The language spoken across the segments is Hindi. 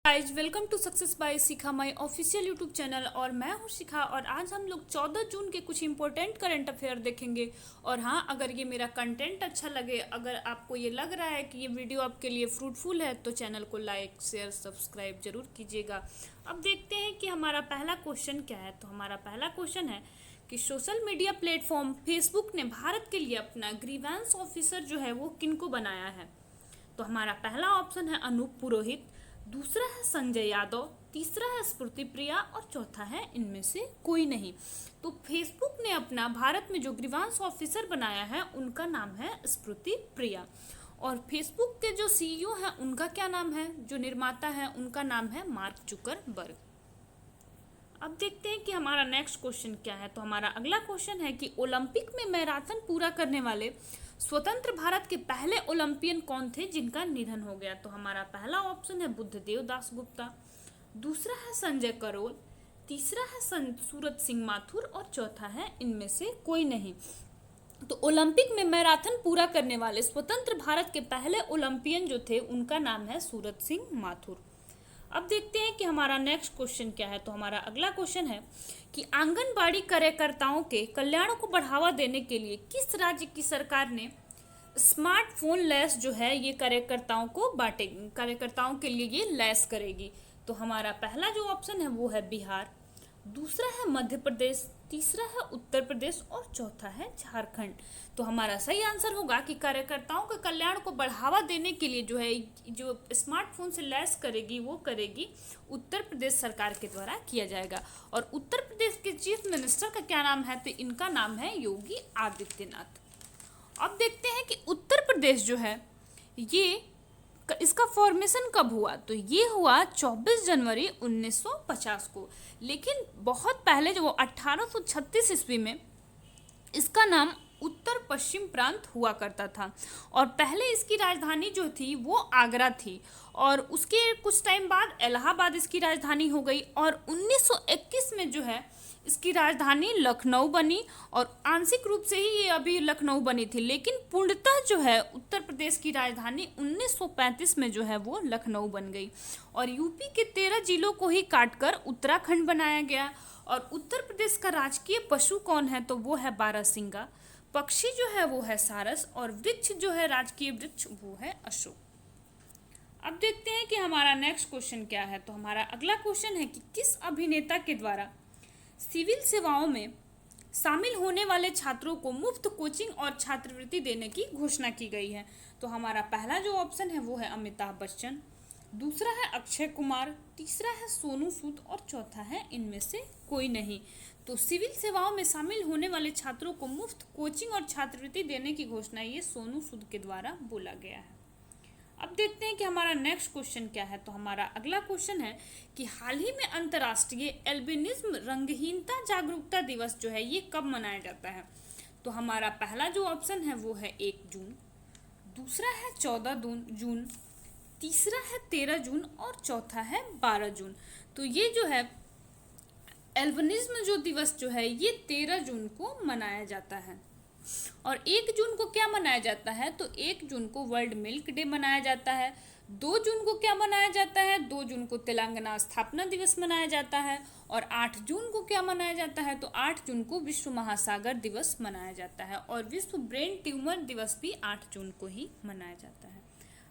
Guys welcome to success by Shikha my official YouTube channel. और मैं हूँ शिखा और आज हम लोग 14 जून के कुछ इंपॉर्टेंट करंट अफेयर देखेंगे। और हाँ, अगर ये मेरा कंटेंट अच्छा लगे, अगर आपको ये लग रहा है कि ये वीडियो आपके लिए फ्रूटफुल है तो चैनल को लाइक शेयर सब्सक्राइब जरूर कीजिएगा। अब देखते हैं कि हमारा पहला क्वेश्चन क्या है। तो हमारा पहला क्वेश्चन है कि सोशल मीडिया प्लेटफॉर्म फेसबुक ने भारत के लिए अपना ग्रीवेंस ऑफिसर जो है वो किनको बनाया है। तो हमारा पहला ऑप्शन है अनूप पुरोहित, दूसरा है संजय यादव, तीसरा है स्मृति प्रिया और चौथा है इनमें से कोई नहीं। तो फेसबुक ने अपना भारत में जो ग्रीवांस ऑफिसर बनाया है उनका नाम है स्मृति प्रिया। और फेसबुक के जो सीईओ हैं उनका क्या नाम है, जो निर्माता है उनका नाम है मार्क जुकरबर्ग। अब देखते हैं कि हमारा नेक्स्ट क्वेश्चन क्या है। तो हमारा अगला क्वेश्चन है कि ओलंपिक में मैराथन पूरा करने वाले स्वतंत्र भारत के पहले ओलंपियन कौन थे जिनका निधन हो गया। तो हमारा पहला ऑप्शन है बुद्धदेव दास गुप्ता, दूसरा है संजय करोल, तीसरा है सूरत सिंह माथुर और चौथा है इनमें से कोई नहीं। तो ओलंपिक में मैराथन पूरा करने वाले स्वतंत्र भारत के पहले ओलंपियन जो थे उनका नाम है सूरत सिंह माथुर। अब देखते हैं कि हमारा नेक्स्ट क्वेश्चन क्या है। तो हमारा अगला क्वेश्चन है कि आंगनबाड़ी कार्यकर्ताओं के कल्याण को बढ़ावा देने के लिए किस राज्य की सरकार ने स्मार्टफोन लैस जो है ये कार्यकर्ताओं को बांटेगी, कार्यकर्ताओं के लिए ये लैस करेगी। तो हमारा पहला जो ऑप्शन है वो है बिहार, दूसरा है मध्य प्रदेश, तीसरा है उत्तर प्रदेश और चौथा है झारखंड। तो हमारा सही आंसर होगा कि कार्यकर्ताओं के कल्याण को बढ़ावा देने के लिए जो है जो स्मार्टफोन से लैस करेगी वो करेगी उत्तर प्रदेश सरकार के द्वारा किया जाएगा। और उत्तर प्रदेश के चीफ मिनिस्टर का क्या नाम है, तो इनका नाम है योगी आदित्यनाथ। अब देखते हैं कि उत्तर प्रदेश जो है ये इसका फॉर्मेशन कब हुआ। तो ये हुआ 24 जनवरी 1950 को, लेकिन बहुत पहले जो 1836 ईस्वी में इसका नाम उत्तर पश्चिम प्रांत हुआ करता था। और पहले इसकी राजधानी जो थी वो आगरा थी और उसके कुछ टाइम बाद इलाहाबाद इसकी राजधानी हो गई। और 1921 में जो है इसकी राजधानी लखनऊ बनी और आंशिक रूप से ही ये अभी लखनऊ बनी थी, लेकिन पूर्णतः जो है उत्तर प्रदेश की राजधानी 1935 में जो है वो लखनऊ बन गई। और यूपी के 13 जिलों को ही काटकर उत्तराखंड बनाया गया। और उत्तर प्रदेश का राजकीय पशु कौन है, तो वो है बारहसिंगा, पक्षी जो है वो है सारस और वृक्ष जो है राजकीय वृक्ष वो है अशोक। अब देखते हैं कि हमारा नेक्स्ट क्वेश्चन क्या है। तो हमारा अगला क्वेश्चन है कि किस अभिनेता के द्वारा सिविल सेवाओं में शामिल होने वाले छात्रों को मुफ्त कोचिंग और छात्रवृत्ति देने की घोषणा की गई है। तो हमारा पहला जो ऑप्शन है वो है अमिताभ बच्चन, दूसरा है अक्षय कुमार, तीसरा है सोनू सूद और चौथा है इनमें से कोई नहीं। तो सिविल सेवाओं में शामिल होने वाले छात्रों को मुफ्त कोचिंग और छात्रवृत्ति देने की घोषणा ये सोनू सूद के द्वारा बोला गया है। अब देखते हैं कि हमारा नेक्स्ट क्वेश्चन क्या है। तो हमारा अगला क्वेश्चन है कि हाल ही में अंतर्राष्ट्रीय एल्बिनिज्म रंगहीनता जागरूकता दिवस जो है ये कब मनाया जाता है। तो हमारा पहला जो ऑप्शन है वो है 1 जून, दूसरा है 14 जून, तीसरा है 13 जून और चौथा है 12 जून। तो ये जो है एल्बिनिज्म जो दिवस जो है ये 13 जून को मनाया जाता है। और 1 जून को क्या मनाया जाता है, तो 1 जून को वर्ल्ड मिल्क डे मनाया जाता है। 2 जून को क्या मनाया जाता है, 2 जून को तेलंगाना स्थापना दिवस मनाया जाता है। और 8 जून को क्या मनाया जाता है, तो 8 जून को विश्व महासागर दिवस मनाया जाता है। और विश्व ब्रेन ट्यूमर दिवस भी 8 जून को ही मनाया जाता है।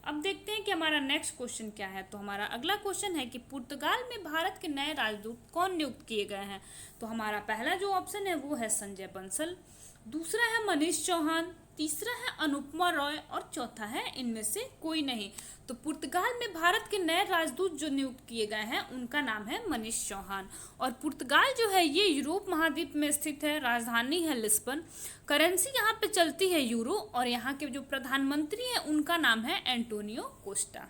अब देखते हैं कि हमारा नेक्स्ट क्वेश्चन क्या है। तो हमारा अगला क्वेश्चन है कि पुर्तगाल में भारत के नए राजदूत कौन नियुक्त किए गए हैं। तो हमारा पहला जो ऑप्शन है वो है संजय बंसल, दूसरा है मनीष चौहान, तीसरा है अनुपमा रॉय और चौथा है इनमें से कोई नहीं। तो पुर्तगाल में भारत के नए राजदूत जो नियुक्त किए गए हैं उनका नाम है मनीष चौहान। और पुर्तगाल जो है ये यूरोप महाद्वीप में स्थित है, राजधानी है लिस्बन, करेंसी यहाँ पे चलती है यूरो और यहाँ के जो प्रधानमंत्री हैं उनका नाम है एंटोनियो कोस्टा।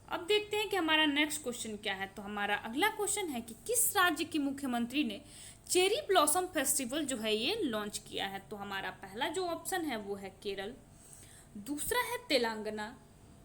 अब देखते हैं कि हमारा नेक्स्ट क्वेश्चन क्या है। तो हमारा अगला क्वेश्चन है कि किस राज्य की मुख्यमंत्री ने चेरी ब्लॉसम फेस्टिवल जो है ये लॉन्च किया है। तो हमारा पहला जो ऑप्शन है वो है केरल, दूसरा है तेलंगाना,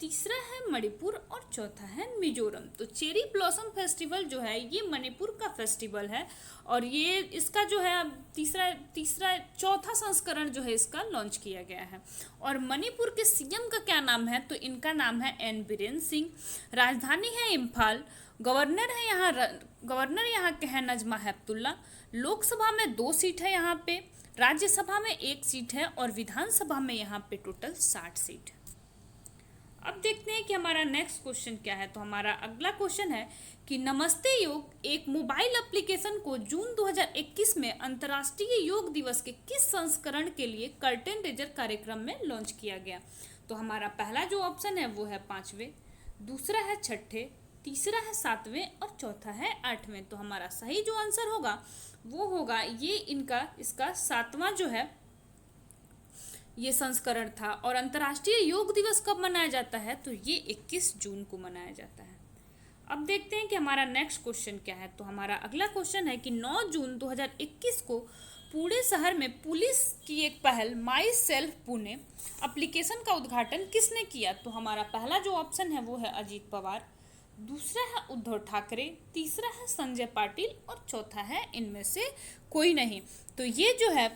तीसरा है मणिपुर और चौथा है मिजोरम। तो चेरी ब्लॉसम फेस्टिवल जो है ये मणिपुर का फेस्टिवल है और ये इसका जो है तीसरा चौथा संस्करण जो है इसका लॉन्च किया गया है। और मणिपुर के सीएम का क्या नाम है, तो इनका नाम है एन बीरेन सिंह। राजधानी है इम्फाल। गवर्नर यहाँ के हैं नजमा हेपतुल्ला। लोकसभा में 2 सीट है यहाँ पे, राज्यसभा में 1 सीट है और विधानसभा में यहाँ पे टोटल 60 सीट है। अब देखते हैं कि हमारा नेक्स्ट क्वेश्चन क्या है। तो हमारा अगला क्वेश्चन है कि नमस्ते योग एक मोबाइल एप्लीकेशन को जून 2021 में अंतर्राष्ट्रीय योग दिवस के किस संस्करण के लिए कर्टेन रेजर कार्यक्रम में लॉन्च किया गया। तो हमारा पहला जो ऑप्शन है वो है 5वें, दूसरा है 6ठे, तीसरा है 7वें और चौथा है 8वें। तो हमारा सही जो आंसर होगा वो होगा ये इसका 7वां जो है ये संस्करण था। और अंतर्राष्ट्रीय योग दिवस कब मनाया जाता है, तो ये 21 जून को मनाया जाता है। अब देखते हैं कि हमारा नेक्स्ट क्वेश्चन क्या है। तो हमारा अगला क्वेश्चन है कि 9 जून 2021 को पुणे शहर में पुलिस की एक पहल माई सेल्फ पुणे एप्लीकेशन का उद्घाटन किसने किया। तो हमारा पहला जो ऑप्शन है वो है अजीत पवार, दूसरा है उद्धव ठाकरे, तीसरा है संजय पाटिल और चौथा है इनमें से कोई नहीं। तो ये जो है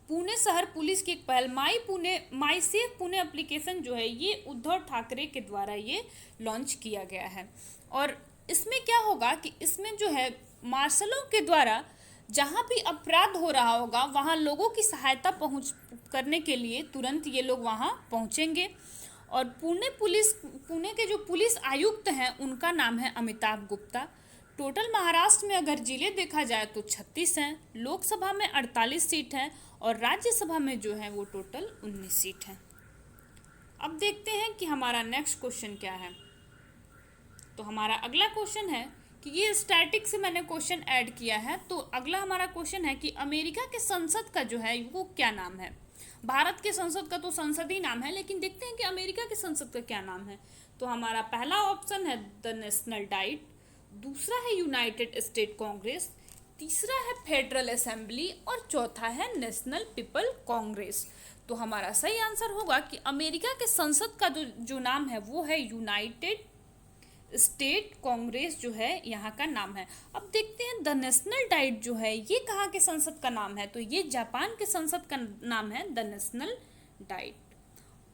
पुणे शहर पुलिस की एक पहल माई सेफ पुणे एप्लीकेशन जो है ये उद्धव ठाकरे के द्वारा ये लॉन्च किया गया है। और इसमें क्या होगा कि इसमें जो है मार्शलों के द्वारा जहाँ भी अपराध हो रहा होगा वहाँ लोगों की सहायता करने के लिए तुरंत ये लोग वहाँ पहुँचेंगे। और पुणे के जो पुलिस आयुक्त हैं उनका नाम है अमिताभ गुप्ता। टोटल महाराष्ट्र में अगर जिले देखा जाए तो 36 हैं, लोकसभा में 48 सीट हैं और राज्यसभा में जो है वो टोटल 19 सीट हैं। अब देखते हैं कि हमारा नेक्स्ट क्वेश्चन क्या है। तो हमारा अगला क्वेश्चन है कि ये स्टैटिक से मैंने क्वेश्चन ऐड किया है। तो अगला हमारा क्वेश्चन है कि अमेरिका के संसद का जो है वो क्या नाम है। भारत के संसद का तो संसद ही नाम है, लेकिन देखते हैं कि अमेरिका के संसद का क्या नाम है। तो हमारा पहला ऑप्शन है द नेशनल डाइट, दूसरा है यूनाइटेड स्टेट कांग्रेस, तीसरा है फेडरल असेंबली और चौथा है नेशनल पीपल कांग्रेस। तो हमारा सही आंसर होगा कि अमेरिका के संसद का जो नाम है वो है यूनाइटेड स्टेट कांग्रेस जो है यहाँ का नाम है। अब देखते हैं द नेशनल डाइट जो है ये कहाँ के संसद का नाम है। तो ये जापान के संसद का नाम है द नेशनल डाइट।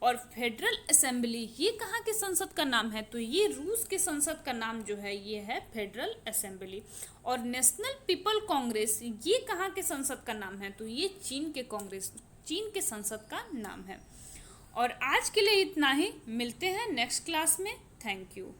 और फेडरल असेंबली ये कहाँ के संसद का नाम है। तो ये रूस के संसद का नाम जो है ये है फेडरल असेंबली। और नेशनल पीपल कांग्रेस ये कहाँ के संसद का नाम है। तो ये चीन के संसद का नाम है। और आज के लिए इतना ही, मिलते हैं नेक्स्ट क्लास में। Thank you.